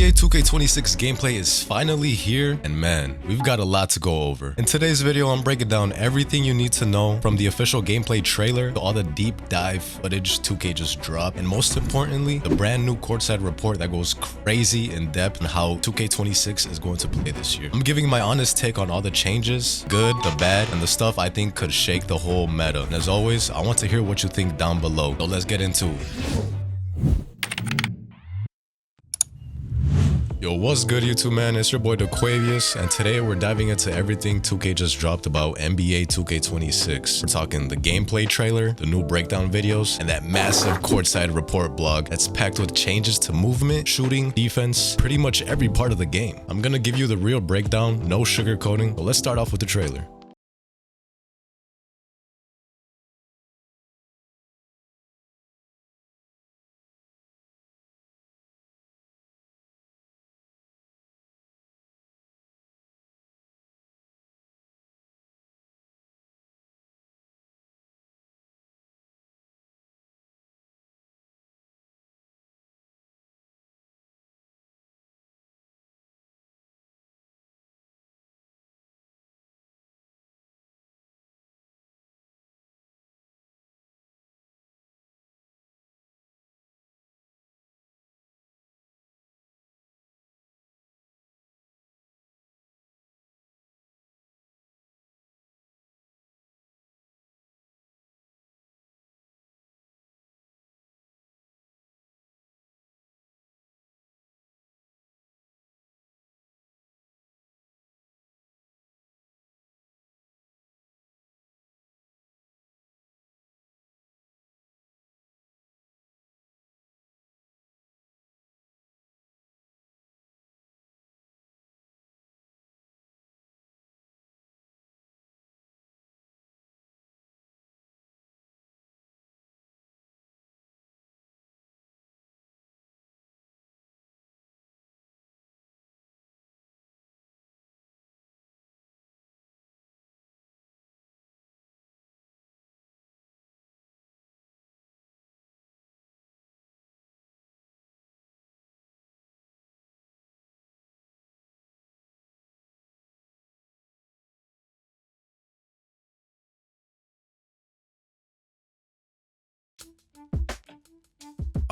NBA 2K26 gameplay is finally here, and man, we've got a lot to go over. In today's video, I'm breaking down everything you need to know from the official gameplay trailer to all the deep dive footage 2K just dropped, and most importantly, the brand new courtside report that goes crazy in depth on how 2K26 is going to play this year. I'm giving my honest take on all the changes, good, the bad, and the stuff I think could shake the whole meta. And as always, I want to hear what you think down below. So let's get into it. Yo, what's good YouTube man? It's your boy Daquayvious, and today we're diving into everything 2K just dropped about NBA 2K26. We're talking the gameplay trailer, the new breakdown videos, and that massive courtside report blog that's packed with changes to movement, shooting, defense, pretty much every part of the game. I'm gonna give you the real breakdown, no sugarcoating, but let's start off with the trailer.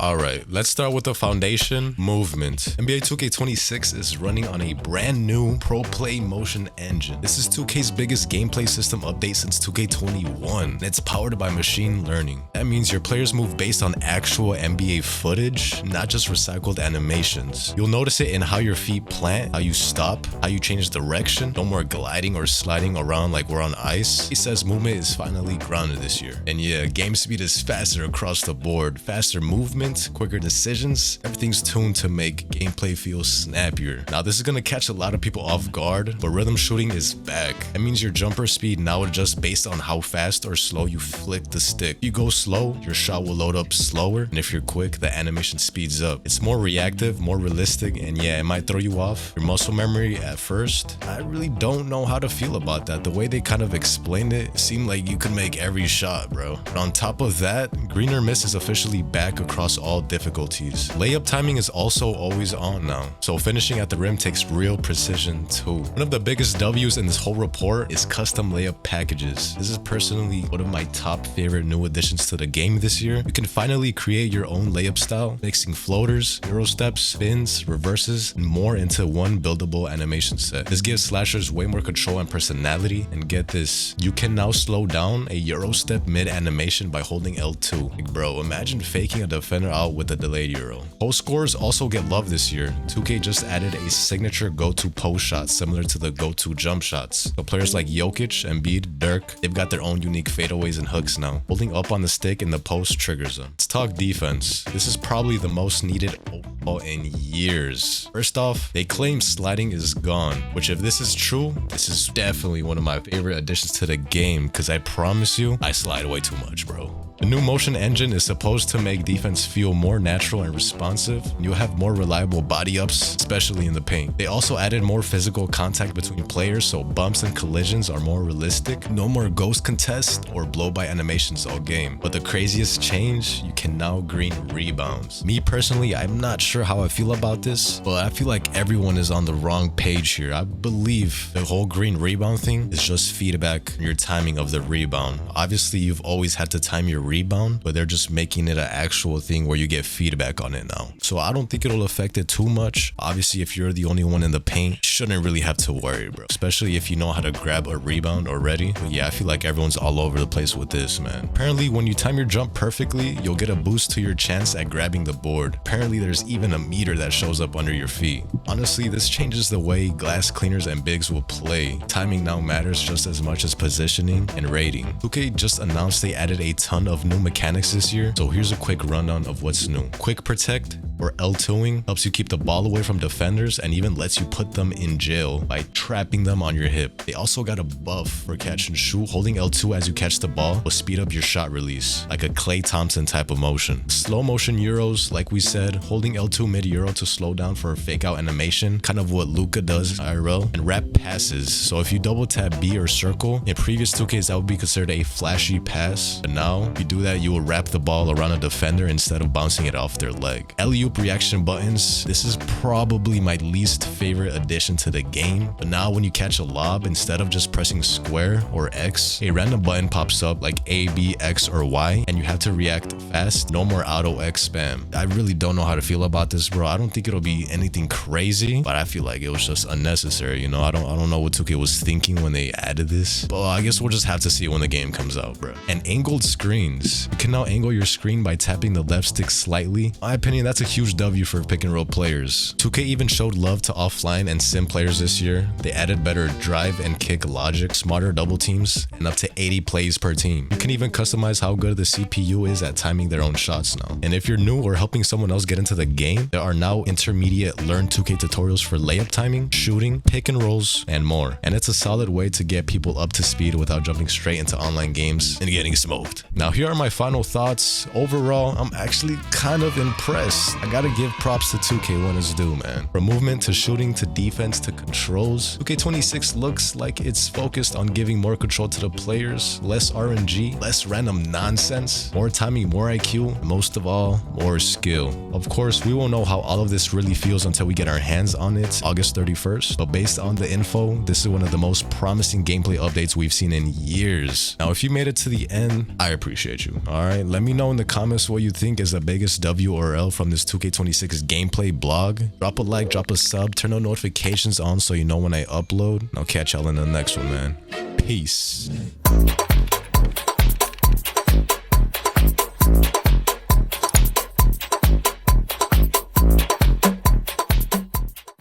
Alright, let's start with the foundation, movement. NBA 2K26 is running on a brand new Pro Play motion engine. This is 2K's biggest gameplay system update since 2K21, and it's powered by machine learning. That means your players move based on actual NBA footage, not just recycled animations. You'll notice it in how your feet plant, how you stop, how you change direction. No more gliding or sliding around like we're on ice. He says movement is finally grounded this year. And yeah, game speed is faster across the board, faster movement, quicker decisions. Everything's tuned to make gameplay feel snappier. Now this is gonna catch a lot of people off guard, but rhythm shooting is back. That means your jumper speed now adjusts based on how fast or slow you flick the stick. If you go slow, your shot will load up slower, and if you're quick, the animation speeds up. It's more reactive, more realistic, and yeah, it might throw you off your muscle memory at first. I really don't know how to feel about that. The way they kind of explained it seemed like you could make every shot, bro. But on top of that, green or miss is officially back across all difficulties. Layup timing is also always on now, so finishing at the rim takes real precision too. One of the biggest W's in this whole report is custom layup packages. This is personally one of my top favorite new additions to the game this year. You can finally create your own layup style, mixing floaters, euro steps, spins, reverses, and more into one buildable animation set. This gives slashers way more control and personality, and get this, you can now slow down a euro step mid animation by holding L2. Like bro, imagine faking a defender out with a delayed euro. Post scores also get love this year. 2K just added a signature go-to post shot similar to the go-to jump shots. So players like Jokic, Embiid, Dirk, they've got their own unique fadeaways and hooks now. Holding up on the stick in the post triggers them. Let's talk defense. This is probably the most needed overhaul in years. First off, they claim sliding is gone, which if this is true, this is definitely one of my favorite additions to the game, because I promise you, I slide way too much, bro. The new motion engine is supposed to make defense feel more natural and responsive, and you'll have more reliable body ups, especially in the paint. They also added more physical contact between players, so bumps and collisions are more realistic. No more ghost contests or blow-by animations all game. But the craziest change, you can now green rebounds. Me personally, I'm not sure how I feel about this, but I feel like everyone is on the wrong page here. I believe the whole green rebound thing is just feedback on your timing of the rebound. Obviously, you've always had to time your rebound, but they're just making it an actual thing where you get feedback on it now. So I don't think it'll affect it too much. Obviously, if you're the only one in the paint, shouldn't really have to worry, bro. Especially if you know how to grab a rebound already. But yeah, I feel like everyone's all over the place with this, man. Apparently, when you time your jump perfectly, you'll get a boost to your chance at grabbing the board. Apparently, there's even a meter that shows up under your feet. Honestly, this changes the way glass cleaners and bigs will play. Timing now matters just as much as positioning and rating. 2K just announced they added a ton of new mechanics this year, so here's a quick rundown of what's new. Quick protect, or L2ing, helps you keep the ball away from defenders and even lets you put them in jail by trapping them on your hip. They also got a buff for catch and shoot. Holding L2 as you catch the ball will speed up your shot release, like a Klay Thompson type of motion. Slow motion euros, like we said, holding L2 mid euro to slow down for a fake out animation, kind of what Luka does IRL, and wrap passes. So if you double tap B or circle, in previous 2Ks that would be considered a flashy pass, but now if you do that, you will wrap the ball around a defender instead of bouncing it off their leg. Alley-oop reaction buttons, this is probably my least favorite addition to the game, but now when you catch a lob, instead of just pressing square or X, a random button pops up like A, B, X, or Y, and you have to react fast. No more auto X spam. I really don't know how to feel about this, bro. I don't think it'll be anything crazy, but I feel like it was just unnecessary, you know? I don't know what 2K was thinking when they added this, but I guess we'll just have to see when the game comes out, bro. And angled screens. You can now angle your screen by tapping the left stick slightly. In my opinion, that's a huge W for pick and roll players. 2K even showed love to offline and sim players this year. They added better drive and kick logic, smarter double teams, and up to 80 plays per team. You can even customize how good the CPU is at timing their own shots now. And if you're new or helping someone else get into the game, there are now intermediate Learn 2K tutorials for layup timing, shooting, pick and rolls, and more. And it's a solid way to get people up to speed without jumping straight into online games and getting smoked. Now here are my final thoughts. Overall, I'm actually kind of impressed. I gotta give props to 2K when it's due, man. From movement to shooting to defense to controls, 2K26 looks like it's focused on giving more control to the players, less RNG, less random nonsense, more timing, more IQ, and most of all, more skill. Of course, we won't know how all of this really feels until we get our hands on it August 31st, but based on the info, this is one of the most promising gameplay updates we've seen in years. Now, if you made it to the end, I appreciate you. Alright, let me know in the comments what you think is the biggest W or L from this 2K26 gameplay blog. Drop a like, drop a sub, turn on notifications on so you know when I upload. I'll catch y'all in the next one, man. Peace.